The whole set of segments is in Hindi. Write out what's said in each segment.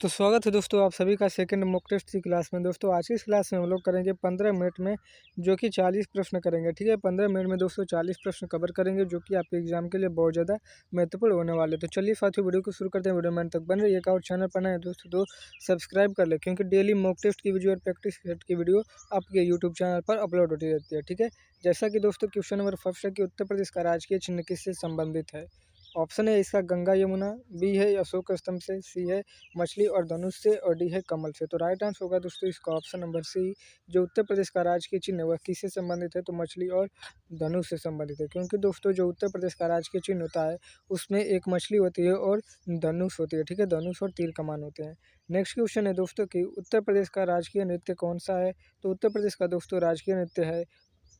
तो स्वागत है दोस्तों आप सभी का सेकंड मॉक टेस्ट की क्लास में। दोस्तों आज की इस क्लास में हम लोग करेंगे 15 मिनट में जो कि 40 प्रश्न करेंगे। ठीक है, 15 मिनट में दोस्तों 40 प्रश्न कवर करेंगे जो कि आपके एग्जाम के लिए बहुत ज़्यादा महत्वपूर्ण होने वाले। तो चलिए साथियों वीडियो को शुरू करते हैं। वीडियो में अंत तक बन रही है और चैनल पर नए हैं दोस्तों तो सब्सक्राइब कर ले, क्योंकि डेली मॉक टेस्ट की वीडियो और प्रैक्टिस सेट की वीडियो आपके यूट्यूब चैनल पर अपलोड होती रहती है। ठीक है, जैसा कि दोस्तों क्वेश्चन नंबर फर्स्ट है कि उत्तर प्रदेश का राजकीय चिन्ह किससे संबंधित है। ऑप्शन है इसका गंगा यमुना, बी है अशोक स्तंभ से, सी है मछली और धनुष से, और डी है कमल से। तो राइट आंसर होगा दोस्तों इसका ऑप्शन नंबर सी। जो उत्तर प्रदेश का राजकीय चिन्ह है वह किससे संबंधित है, तो मछली और धनुष से संबंधित है। क्योंकि दोस्तों जो उत्तर प्रदेश का राजकीय चिन्ह होता है उसमें एक मछली होती है और धनुष होती है। ठीक है, धनुष और तीर कमान होते हैं। नेक्स्ट क्वेश्चन है दोस्तों कि उत्तर प्रदेश का राजकीय नृत्य कौन सा है। तो उत्तर प्रदेश का दोस्तों राजकीय नृत्य है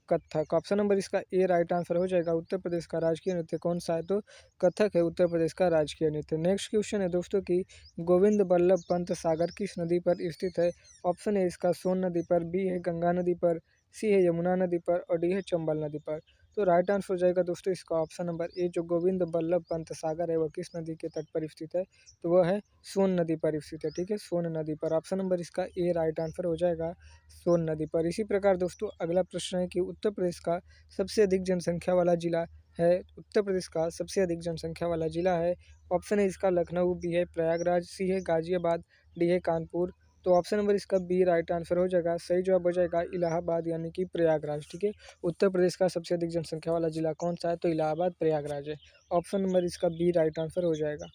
कथक। ऑप्शन नंबर इसका ए राइट आंसर हो जाएगा। उत्तर प्रदेश का राजकीय नृत्य कौन सा है, तो कथक है उत्तर प्रदेश का राजकीय नृत्य। नेक्स्ट क्वेश्चन है दोस्तों कि गोविंद बल्लभ पंत सागर किस नदी पर स्थित है। ऑप्शन है इसका सोन नदी पर, बी है गंगा नदी पर, सी है यमुना नदी पर, और डी है चंबल नदी पर। तो राइट आंसर हो जाएगा दोस्तों इसका ऑप्शन नंबर ए। जो गोविंद बल्लभ पंत सागर है वह किस नदी के तट पर स्थित है, तो वह है सोन नदी पर स्थित है। ठीक है, सोन नदी पर। ऑप्शन नंबर इसका ए राइट आंसर हो जाएगा, सोन नदी पर। इसी प्रकार दोस्तों अगला प्रश्न है कि उत्तर प्रदेश का सबसे अधिक जनसंख्या वाला जिला है। उत्तर प्रदेश का सबसे अधिक जनसंख्या वाला जिला है। ऑप्शन है इसका लखनऊ, बी है प्रयागराज, सी है गाजियाबाद, डी है कानपुर। तो ऑप्शन नंबर इसका बी राइट आंसर हो जाएगा। सही जवाब हो जाएगा इलाहाबाद यानी कि प्रयागराज। ठीक है, उत्तर प्रदेश का सबसे अधिक जनसंख्या वाला जिला कौन सा है, तो इलाहाबाद प्रयागराज है। ऑप्शन नंबर इसका बी राइट आंसर हो जाएगा।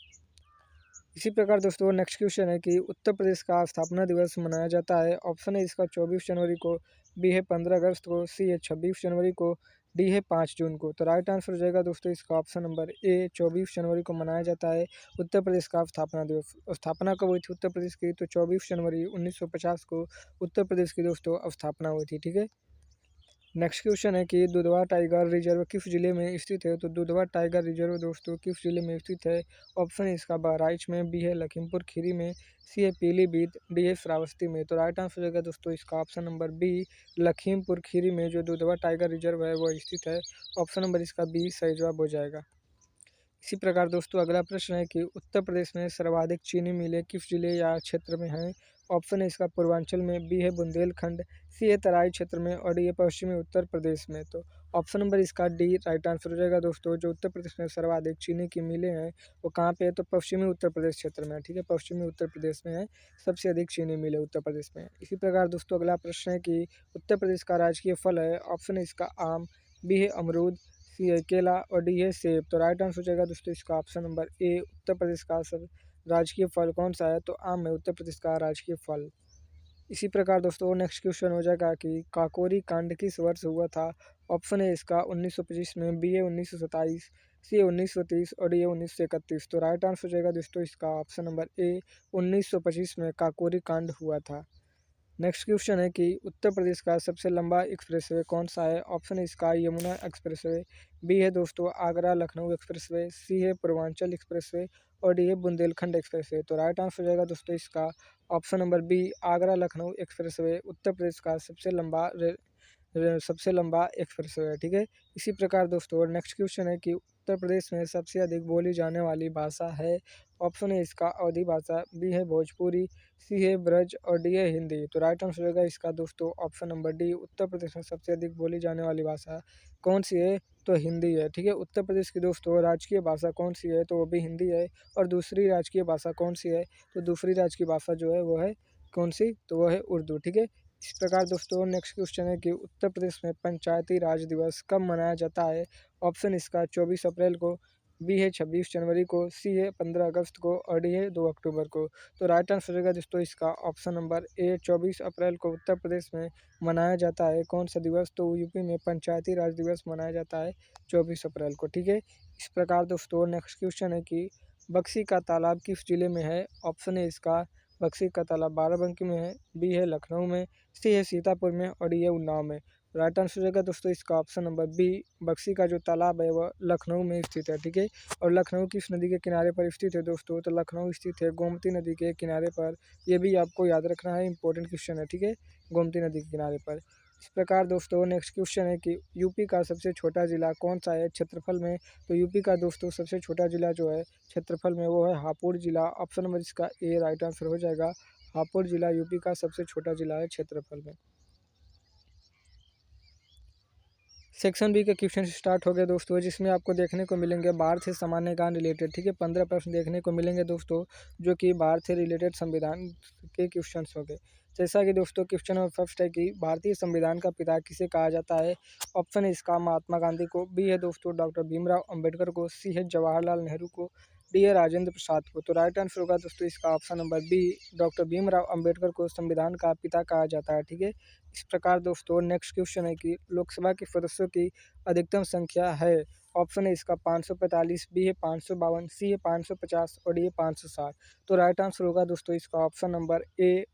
इसी प्रकार दोस्तों नेक्स्ट क्वेश्चन है कि उत्तर प्रदेश का स्थापना दिवस मनाया जाता है। ऑप्शन है इसका 24 जनवरी को, बी है 15 अगस्त को, सी है 26 जनवरी को, डी है 5 जून को। तो राइट आंसर हो जाएगा दोस्तों इसका ऑप्शन नंबर ए। 24 जनवरी को मनाया जाता है उत्तर प्रदेश का स्थापना दिवस। स्थापना कब हुई थी उत्तर प्रदेश की, तो 24 जनवरी 1950 को उत्तर प्रदेश की दोस्तों स्थापना हुई थी। ठीक है, नेक्स्ट क्वेश्चन है कि दुधवा टाइगर रिजर्व किस जिले में स्थित है। तो दुधवा टाइगर रिजर्व दोस्तों किस जिले में स्थित है। ऑप्शन है इसका बहराइच में, बी है लखीमपुर खीरी में, सी है पीलीभीत, डी है श्रावस्ती में। तो राइट आंसर हो जाएगा दोस्तों इसका option number B. Lakhimpur Kheri में जो दुधवा टाइगर रिजर्व है वो स्थित है। ऑप्शन नंबर इसका बी सही जवाब हो जाएगा। इसी प्रकार दोस्तों अगला प्रश्न है कि उत्तर प्रदेश में सर्वाधिक चीनी मिलें किस जिले या क्षेत्र में हैं। ऑप्शन है इसका पूर्वांचल में, बी है बुंदेलखंड, सी है तराई क्षेत्र में, और डी है पश्चिमी उत्तर प्रदेश में। तो ऑप्शन नंबर इसका डी राइट आंसर हो जाएगा दोस्तों। जो उत्तर प्रदेश में सर्वाधिक चीनी की मिलें हैं वो कहाँ पे है, तो पश्चिमी उत्तर प्रदेश क्षेत्र में है। ठीक है, पश्चिमी उत्तर प्रदेश में है सबसे अधिक चीनी मिलें उत्तर प्रदेश में। इसी प्रकार दोस्तों अगला प्रश्न है कि उत्तर प्रदेश का राजकीय फल है। ऑप्शन है इसका आम, बी है अमरूद, सी है केला, और डी है सेब। तो राइट आंसर हो जाएगा दोस्तों इसका ऑप्शन नंबर ए। उत्तर प्रदेश का सब राजकीय फल कौन सा है, तो आम है उत्तर प्रदेश का राजकीय फल। इसी प्रकार दोस्तों नेक्स्ट क्वेश्चन हो जाएगा कि काकोरी कांड किस वर्ष हुआ था। ऑप्शन है इसका 1925 में, बी है 1927, सी है 1930, और डी है 1931। तो राइट आंसर हो जाएगा दोस्तों इसका ऑप्शन नंबर ए। 1925 में काकोरी कांड हुआ था। नेक्स्ट क्वेश्चन है कि उत्तर प्रदेश का सबसे लंबा एक्सप्रेसवे कौन सा है। ऑप्शन है इसका यमुना एक्सप्रेसवे, बी है दोस्तों आगरा लखनऊ एक्सप्रेसवे, सी है पूर्वांचल एक्सप्रेसवे, और डी है बुंदेलखंड एक्सप्रेसवे। तो राइट आंसर हो जाएगा दोस्तों इसका option number B. Agra Lucknow expressway Uttar Pradesh का सबसे लंबा एक्सप्रेसवे है। ठीक है, इसी प्रकार दोस्तों नेक्स्ट क्वेश्चन है कि उत्तर प्रदेश में सबसे अधिक बोली जाने वाली भाषा है। ऑप्शन है इसका अवधी भाषा, बी है भोजपुरी, सी है ब्रज, और डी है हिंदी। तो राइट आंसर होगा इसका दोस्तों option number D. Uttar Pradesh में सबसे अधिक बोली जाने वाली भाषा कौन सी है, तो हिंदी है। ठीक है, उत्तर प्रदेश की दोस्तों राजकीय भाषा कौन सी है, तो वो भी हिंदी है। और दूसरी राजकीय भाषा कौन सी है, तो दूसरी राजकीय भाषा जो है वो है कौन सी, तो वो है उर्दू। ठीक है, इस प्रकार दोस्तों नेक्स्ट क्वेश्चन है कि उत्तर प्रदेश में पंचायती राज दिवस कब मनाया जाता है। ऑप्शन इसका 24 अप्रैल को, बी है 26 जनवरी को, सी है 15 अगस्त को, और डी है 2 अक्टूबर को। तो राइट आंसर रहेगा दोस्तों इसका ऑप्शन नंबर ए। 24 अप्रैल को उत्तर प्रदेश में मनाया जाता है कौन सा दिवस, तो यूपी में पंचायती राज दिवस मनाया जाता है 24 अप्रैल को। ठीक है, इस प्रकार दोस्तों नेक्स्ट क्वेश्चन है कि बक्सी का तालाब किस जिले में है। ऑप्शन है इसका बक्सी का तालाब बाराबंकी में है, बी है लखनऊ में, सी है सीतापुर में, और डी है उन्नाव में। राइट आंसर रहेगा दोस्तों इसका ऑप्शन नंबर बी। बक्सी का जो तालाब है वह लखनऊ में स्थित है। ठीक है, और लखनऊ किस नदी के किनारे पर स्थित है दोस्तों, तो लखनऊ स्थित है गोमती नदी के किनारे पर। यह भी आपको याद रखना है, इंपॉर्टेंट क्वेश्चन है। ठीक है, गोमती नदी के किनारे पर। इस प्रकार दोस्तों नेक्स्ट क्वेश्चन है कि यूपी का सबसे छोटा ज़िला कौन सा है क्षेत्रफल में। तो यूपी का दोस्तों सबसे छोटा ज़िला जो है क्षेत्रफल में वो है हापुड़ ज़िला। ऑप्शन नंबर इसका ए राइट आंसर हो जाएगा। हापुड़ ज़िला यूपी का सबसे छोटा ज़िला है क्षेत्रफल में। सेक्शन बी के क्वेश्चन स्टार्ट हो गए दोस्तों, जिसमें आपको देखने को मिलेंगे भारत से सामान्य ज्ञान रिलेटेड। ठीक है, 15 प्रश्न देखने को मिलेंगे दोस्तों, जो कि भारत से रिलेटेड संविधान के क्वेश्चन हो गए। जैसा कि दोस्तों क्वेश्चन नंबर फर्स्ट है कि भारतीय संविधान का पिता किसे कहा जाता है। ऑप्शन है इसका महात्मा गांधी को, बी है दोस्तों डॉक्टर भीमराव अम्बेडकर को, सी है जवाहरलाल नेहरू को, डी है राजेंद्र प्रसाद को। तो राइट आंसर होगा दोस्तों इसका option number B, doctor Bhimrao Ambedkar को संविधान का पिता कहा जाता है। ठीक है, इस प्रकार दोस्तों नेक्स्ट क्वेश्चन है कि लोकसभा के सदस्यों की अधिकतम संख्या है। ऑप्शन है इसका 545, बी है 552, सी है 550 और डी है 560। तो राइट आंसर होगा दोस्तों इसका ऑप्शन नंबर ए।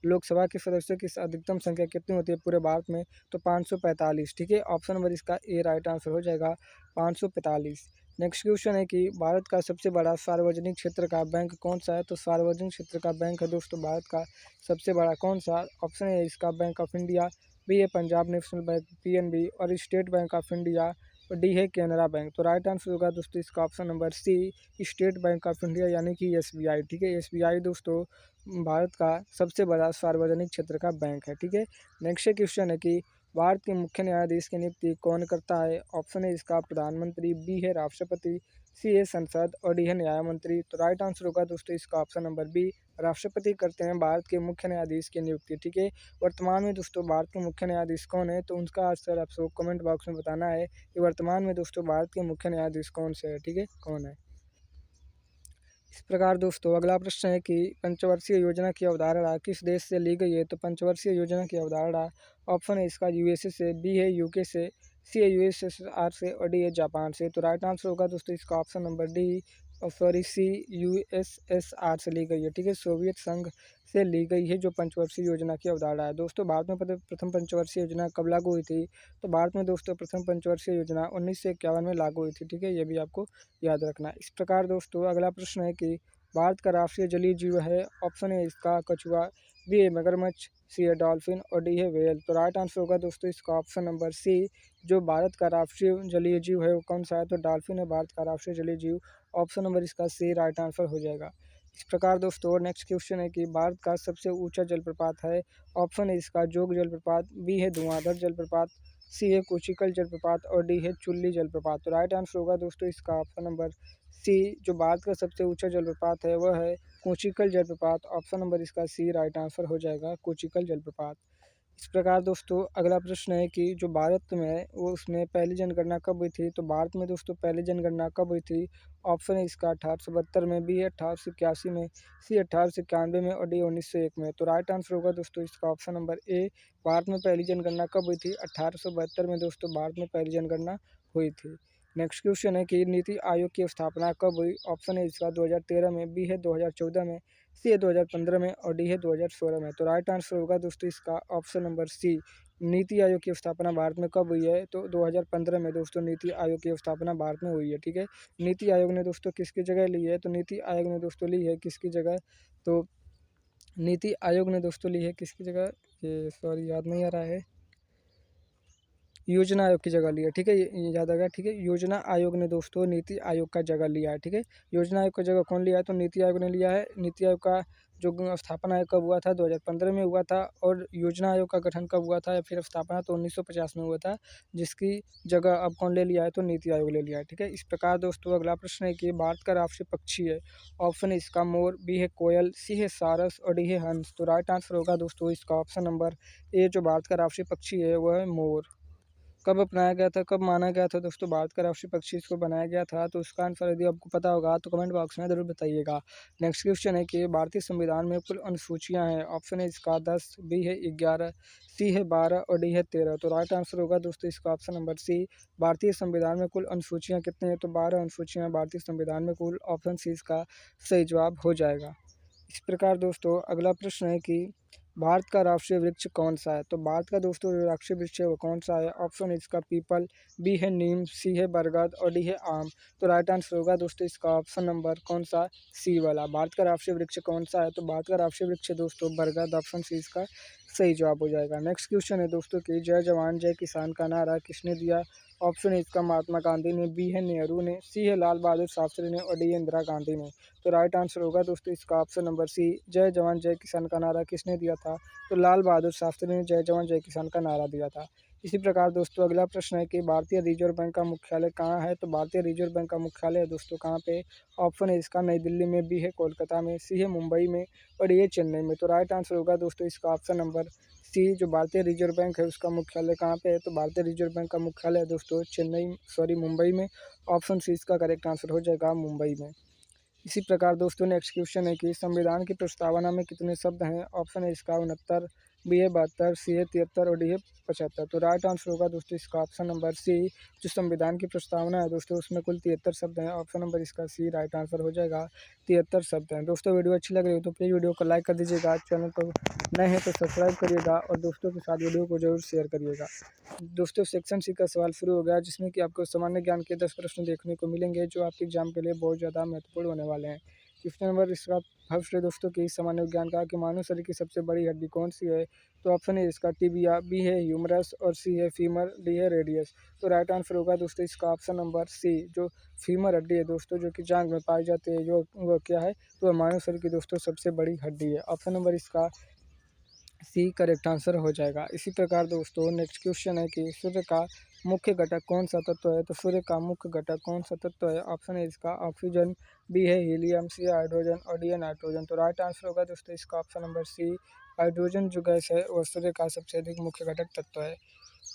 लोकसभा के सदस्यों की अधिकतम संख्या कितनी होती है पूरे भारत में, तो 545। ठीक है, ऑप्शन नंबर इसका ए राइट आंसर हो जाएगा 545। नेक्स्ट क्वेश्चन है कि भारत का सबसे बड़ा सार्वजनिक क्षेत्र का बैंक कौन सा है। तो सार्वजनिक क्षेत्र का बैंक है दोस्तों भारत का सबसे बड़ा कौन सा। ऑप्शन है इसका बैंक ऑफ इंडिया, बी है पंजाब नेशनल बैंक पीएनबी और स्टेट बैंक ऑफ इंडिया और डी है कैनरा बैंक। तो राइट आंसर होगा दोस्तों इसका option number C, state bank of India यानी कि एसबीआई। ठीक है, एसबीआई दोस्तों भारत का सबसे बड़ा सार्वजनिक क्षेत्र का बैंक है। ठीक है, नेक्स्ट क्वेश्चन है कि भारत के मुख्य न्यायाधीश की नियुक्ति कौन करता है। ऑप्शन है इसका प्रधानमंत्री, बी है राष्ट्रपति, सी है संसद और डी है न्याय मंत्री। तो राइट आंसर होगा दोस्तों इसका ऑप्शन नंबर बी, राष्ट्रपति करते हैं भारत के मुख्य न्यायाधीश की नियुक्ति। ठीक है, वर्तमान में दोस्तों भारत के मुख्य न्यायाधीश कौन है, तो उनका आंसर आपको कमेंट बॉक्स में बताना है कि वर्तमान में दोस्तों भारत के मुख्य न्यायाधीश कौन से है। ठीक है, कौन है। इस प्रकार दोस्तों अगला प्रश्न है कि पंचवर्षीय योजना की अवधारणा किस देश से ली गई है। तो पंचवर्षीय योजना की अवधारणा ऑप्शन है इसका यूएसए से, बी है यूके से, सी है यूएसएसआर से और डी है जापान से। तो राइट आंसर होगा दोस्तों इसका ऑप्शन नंबर डी, और सॉरी सी, यूएसएसआर से ली गई है। ठीक है, सोवियत संघ से ली गई है जो पंचवर्षीय योजना की अवधारणा है। दोस्तों भारत में प्रथम पंचवर्षीय योजना कब लागू हुई थी। तो भारत में दोस्तों प्रथम पंचवर्षीय योजना 1951 में लागू हुई थी। ठीक है, ये भी आपको याद रखना है। इस प्रकार दोस्तों अगला प्रश्न है कि भारत का राष्ट्रीय जलीय जीव है। ऑप्शन है इसका कछुआ, बी है मगरमच्छ, सी है डॉल्फिन और डी है व्हेल। तो राइट आंसर होगा दोस्तों इसका ऑप्शन नंबर सी, जो भारत का राष्ट्रीय जलीय जीव है वो कौन सा है, तो डॉल्फिन है भारत का राष्ट्रीय जलीय जीव। ऑप्शन नंबर इसका सी राइट आंसर हो जाएगा। इस प्रकार दोस्तों नेक्स्ट क्वेश्चन है कि भारत का सबसे ऊंचा जलप्रपात है। ऑप्शन है इसका जोग जलप्रपात, बी है धुआंधार जलप्रपात, सी है कोचिकल जलप्रपात और डी है चुल्ली जलप्रपात। तो राइट आंसर होगा दोस्तों इसका ऑप्शन नंबर सी, जो भारत का सबसे ऊंचा जलप्रपात है वह है कोचिकल जलप्रपात। ऑप्शन नंबर इसका सी राइट आंसर हो जाएगा, कोचिकल जलप्रपात। इस प्रकार दोस्तों अगला प्रश्न है कि जो भारत में वो उसमें पहली जनगणना कब हुई थी। तो भारत में दोस्तों पहली जनगणना कब हुई थी। ऑप्शन है इसका 1872 में, बी 1881 में, सी 1891 में और डी 1901 में। तो राइट आंसर होगा दोस्तों इसका ऑप्शन नंबर ए, भारत में पहली जनगणना कब हुई थी, 1872 में दोस्तों भारत में पहली जनगणना हुई थी। नेक्स्ट क्वेश्चन है कि नीति आयोग की स्थापना कब हुई। ऑप्शन है इसका 2013 में, बी है 2014 में, सी है 2015 में और डी है 2016 में। तो राइट आंसर होगा दोस्तों इसका ऑप्शन नंबर सी, नीति आयोग की स्थापना भारत में कब हुई है, तो 2015 में दोस्तों नीति आयोग की स्थापना भारत में हुई है। ठीक है, नीति आयोग ने दोस्तों किसकी जगह ली है, तो नीति आयोग ने दोस्तों ली है किसकी जगह, तो नीति आयोग ने दोस्तों ली है किसकी जगह, ये सॉरी याद नहीं आ रहा है, योजना आयोग की जगह लिया। ठीक है, ये याद आ गया। ठीक है, योजना आयोग ने दोस्तों नीति आयोग का जगह लिया है। ठीक है, योजना आयोग का जगह कौन लिया है, तो नीति आयोग ने लिया है। नीति आयोग का जो स्थापना है कब हुआ था, 2015 में हुआ था। और योजना आयोग का गठन कब हुआ था या फिर स्थापना, तो 1950 में हुआ था, जिसकी जगह अब कौन ले लिया है, तो नीति आयोग ले लिया है। ठीक है, इस प्रकार दोस्तों अगला प्रश्न है कि भारत का राष्ट्रीय पक्षी है। ऑप्शन है इसका मोर, बी है कोयल, सी है सारस और डी है हंस। तो राइट आंसर होगा दोस्तों इसका ऑप्शन नंबर ए, जो भारत का राष्ट्रीय पक्षी है वह है मोर। कब अपनाया गया था, कब माना गया था दोस्तों भारत का राष्ट्रीय पक्षी इसको बनाया गया था, तो उसका आंसर यदि आपको पता होगा तो कमेंट बॉक्स में ज़रूर बताइएगा। नेक्स्ट क्वेश्चन है कि भारतीय संविधान में कुल अनुसूचियां हैं। ऑप्शन है इसका 10, बी है 11, सी है 12 और डी है 13। तो राइट आंसर होगा दोस्तों इसका ऑप्शन नंबर सी, भारतीय संविधान में कुल अनुसूचियाँ कितनी हैं, तो 12 अनुसूचियाँ भारतीय संविधान में कुल। ऑप्शन सी इसका सही जवाब हो जाएगा। इस प्रकार दोस्तों अगला प्रश्न है कि भारत का राष्ट्रीय वृक्ष कौन सा है? तो भारत का दोस्तों जो राष्ट्रीय वृक्ष है वो कौन सा है? ऑप्शन है इसका पीपल, बी है नीम, सी है बरगद और डी है आम। तो राइट आंसर होगा दोस्तों इसका ऑप्शन नंबर कौन सा? सी वाला। भारत का राष्ट्रीय वृक्ष कौन सा है? तो भारत का राष्ट्रीय वृक्ष है दोस्तों बरगद। ऑप्शन सी इसका सही जवाब हो जाएगा। नेक्स्ट क्वेश्चन है दोस्तों कि जय जवान जय किसान का नारा किसने दिया? ऑप्शन है इसका महात्मा गांधी ने, बी है नेहरू ने, सी है लाल बहादुर शास्त्री ने और डी है इंदिरा गांधी ने। तो राइट आंसर होगा दोस्तों इसका ऑप्शन नंबर सी, जय जवान जय किसान का नारा किसने दिया था? तो लाल बहादुर शास्त्री ने जय जवान जय किसान का नारा दिया था। इसी प्रकार दोस्तों अगला प्रश्न है कि भारतीय रिजर्व बैंक का मुख्यालय कहाँ है? तो भारतीय रिजर्व बैंक का मुख्यालय है दोस्तों कहाँ पे? ऑप्शन है इसका नई दिल्ली में, बी है कोलकाता में, सी है मुंबई में और डी है चेन्नई में। तो राइट आंसर होगा दोस्तों इसका ऑप्शन नंबर सी, जो भारतीय रिजर्व बैंक है उसका मुख्यालय कहाँ पे है? तो भारतीय रिजर्व बैंक का मुख्यालय है दोस्तों मुंबई में। ऑप्शन सी इसका करेक्ट आंसर हो जाएगा मुंबई में। इसी प्रकार दोस्तों नेक्स्ट क्वेश्चन है कि संविधान की प्रस्तावना में कितने शब्द हैं? ऑप्शन है इसका 69, बी है 72, सी है 73 और डी है 75। तो राइट आंसर होगा दोस्तों इसका ऑप्शन नंबर सी, जो संविधान की प्रस्तावना है दोस्तों उसमें कुल 73 शब्द हैं। ऑप्शन नंबर इसका सी राइट आंसर हो जाएगा। 73 शब्द हैं। दोस्तों वीडियो अच्छी लग रही हो तो प्लीज़ वीडियो को लाइक कर दीजिएगा, चैनल को नए हैं तो सब्सक्राइब करिएगा और दोस्तों के साथ वीडियो को जरूर शेयर करिएगा। दोस्तों सेक्शन सी का सवाल शुरू हो गया, जिसमें कि आपको सामान्य ज्ञान के 10 प्रश्न देखने को मिलेंगे जो आपके एग्जाम के लिए बहुत ज़्यादा महत्वपूर्ण होने वाले हैं। क्वेश्चन नंबर इसका फर्स्ट है दोस्तों कि सामान्य विज्ञान का कि मानव शरीर की सबसे बड़ी हड्डी कौन सी है? तो ऑप्शन है इसका टिबिया, बी है ह्यूमरस और सी है फीमर, डी है रेडियस। तो राइट आंसर होगा दोस्तों इसका ऑप्शन नंबर सी, जो फीमर हड्डी है दोस्तों जो कि जांघ में पाई जाती है, जो वो क्या है तो मानव शरीर की दोस्तों सबसे बड़ी हड्डी है। ऑप्शन नंबर इसका सी करेक्ट आंसर हो जाएगा। इसी प्रकार दोस्तों नेक्स्ट क्वेश्चन है कि सूर्य का मुख्य घटक कौन सा तत्व है? तो सूर्य का मुख्य घटक कौन सा तत्व है? ऑप्शन है इसका ऑक्सीजन, बी है हीलियम, सी है हाइड्रोजन और डी है नाइट्रोजन। तो राइट आंसर होगा दोस्तों इसका ऑप्शन नंबर सी, हाइड्रोजन जो गैस है वह सूर्य का सबसे अधिक मुख्य घटक तत्व है।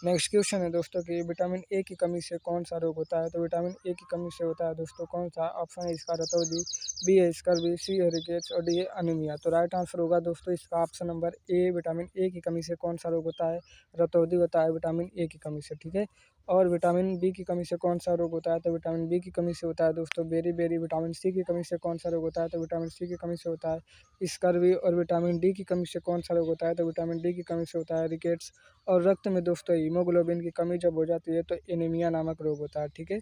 नेक्स्ट क्वेश्चन है दोस्तों कि विटामिन ए की कमी से कौन सा रोग होता है? तो विटामिन ए की कमी से होता है दोस्तों कौन सा? ऑप्शन है इसका रतौंधी, बी है स्कर्वी, सी है रिकेट्स और डी है अनीमिया। तो राइट आंसर होगा दोस्तों इसका option number A, vitamin A की कमी से कौन सा रोग होता है? रतौंधी होता है विटामिन ए की कमी से, ठीक है। और विटामिन बी की कमी से कौन सा रोग होता है? तो विटामिन बी की कमी से होता है दोस्तों बेरी। विटामिन सी की कमी से कौन सा रोग होता है? तो विटामिन सी की कमी से होता है स्कर्वी। और विटामिन डी की कमी से कौन सा रोग होता है? तो विटामिन डी की कमी से होता है रिकेट्स। और रक्त में दोस्तों हीमोग्लोबिन की कमी जब हो जाती है तो एनीमिया नामक रोग होता है, ठीक है।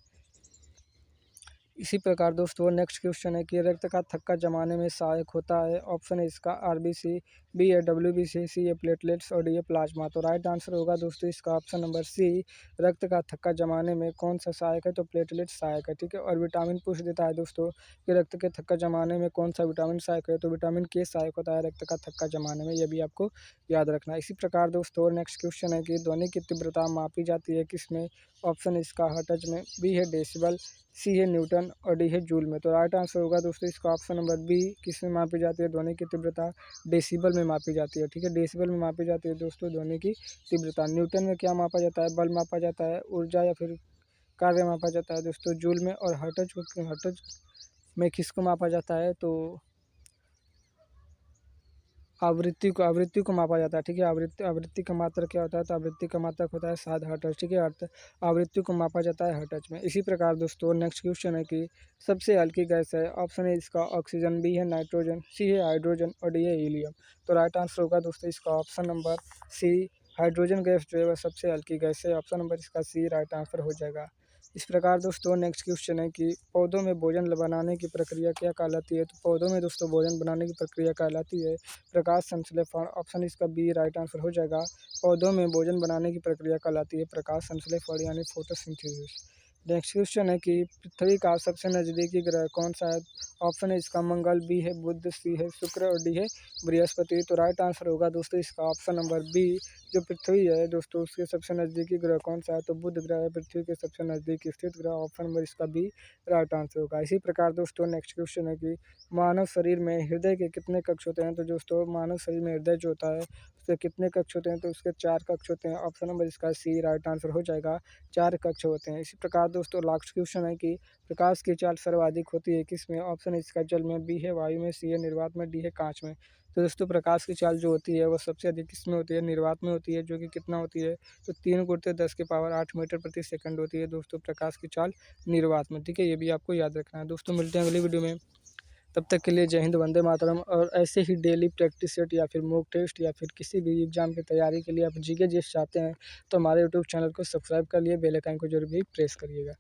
इसी प्रकार दोस्तों नेक्स्ट क्वेश्चन है कि रक्त का थक्का जमाने में सहायक होता है? ऑप्शन है इसका आरबीसी, बी है डब्ल्यूबीसी, सी है प्लेटलेट्स और डी है प्लाज्मा। तो राइट आंसर होगा दोस्तों इसका ऑप्शन नंबर सी, रक्त का थक्का जमाने में कौन सा सहायक है? तो प्लेटलेट्स सहायक है, ठीक है। और विटामिन पूछ देता है दोस्तों कि रक्त के थक्का जमाने में कौन सा विटामिन सहायक है? तो विटामिन के सहायक होता है रक्त का थक्का जमाने में, यह भी आपको याद रखना है। इसी प्रकार दोस्तों नेक्स्ट क्वेश्चन है कि ध्वनि की तीव्रता मापी जाती है किसमें? ऑप्शन इसका हर्ट्ज में, बी है डेसिबल, सी है न्यूटन और डी है जूल में। तो राइट आंसर होगा दोस्तों इसका ऑप्शन नंबर बी, किस में मापी जाती है ध्वनि की तीव्रता? डेसिबल में मापी जाती है, ठीक है। डेसिबल में मापी जाती है दोस्तों ध्वनि की तीव्रता। न्यूटन में क्या मापा जाता है? बल मापा जाता है, ऊर्जा या फिर कार्य मापा जाता है दोस्तों जूल में। और हर्ट्ज में किसको मापा जाता है? तो आवृत्ति को मापा जाता है, ठीक है। आवृत्ति का मात्रक क्या होता है? तो आवृत्ति का मात्रक होता है 7 हर्ट्ज, ठीक है। अर्थ आवृत्ति को मापा जाता है हर्ट्ज में। इसी प्रकार दोस्तों नेक्स्ट क्वेश्चन है कि सबसे हल्की गैस है? ऑप्शन है इसका ऑक्सीजन, बी है नाइट्रोजन, सी है हाइड्रोजन और डी है हीलियम। तो राइट आंसर होगा दोस्तों इसका option number C, hydrogen gas जो है वह सबसे हल्की गैस है। ऑप्शन नंबर इसका सी राइट आंसर हो जाएगा। इस प्रकार दोस्तों नेक्स्ट क्वेश्चन है कि पौधों में भोजन बनाने की प्रक्रिया क्या कहलाती है? तो पौधों में दोस्तों भोजन बनाने की प्रक्रिया कहलाती है प्रकाश संश्लेषण। ऑप्शन इसका बी राइट आंसर हो जाएगा। पौधों में भोजन बनाने की प्रक्रिया कहलाती है प्रकाश संश्लेषण यानी फोटोसिंथेसिस। नेक्स्ट क्वेश्चन है कि पृथ्वी का सबसे नज़दीकी ग्रह कौन सा है? ऑप्शन है इसका मंगल, बी है बुध, सी है शुक्र और डी है बृहस्पति। तो राइट आंसर होगा दोस्तों इसका ऑप्शन नंबर बी, जो पृथ्वी है दोस्तों उसके सबसे नज़दीकी ग्रह कौन सा है? तो बुध ग्रह है पृथ्वी के सबसे नज़दीक स्थित ग्रह। ऑप्शन नंबर इसका बी राइट आंसर होगा। इसी प्रकार दोस्तों नेक्स्ट क्वेश्चन है कि मानव शरीर में हृदय के कितने कक्ष होते हैं? तो दोस्तों मानव शरीर में हृदय जो होता है उसके कितने कक्ष होते हैं? तो उसके 4 कक्ष होते हैं। ऑप्शन नंबर इसका सी राइट आंसर हो जाएगा। 4 कक्ष होते हैं। इसी प्रकार दोस्तों लास्ट क्वेश्चन है कि प्रकाश की चाल सर्वाधिक होती है किसमें? ऑप्शन है इसका जल में, बी है वायु में, सी है निर्वात में, डी है कांच में। तो दोस्तों प्रकाश की चाल जो होती है वो सबसे अधिक किसमें होती है? निर्वात में होती है, जो कि कितना होती है? तो 3 × 10⁸ मीटर प्रति सेकंड होती है दोस्तों प्रकाश की चाल निर्वात में, ठीक है। ये भी आपको याद रखना है। दोस्तों मिलते हैं अगली वीडियो में। तब तक के लिए जय हिंद, वंदे मातरम। और ऐसे ही डेली प्रैक्टिस सेट या फिर मॉक टेस्ट या फिर किसी भी एग्जाम की तैयारी के लिए आप जीके जीएस चाहते हैं तो हमारे यूट्यूब चैनल को सब्सक्राइब कर लिए, बेल आइकन को जरूर भी प्रेस करिएगा।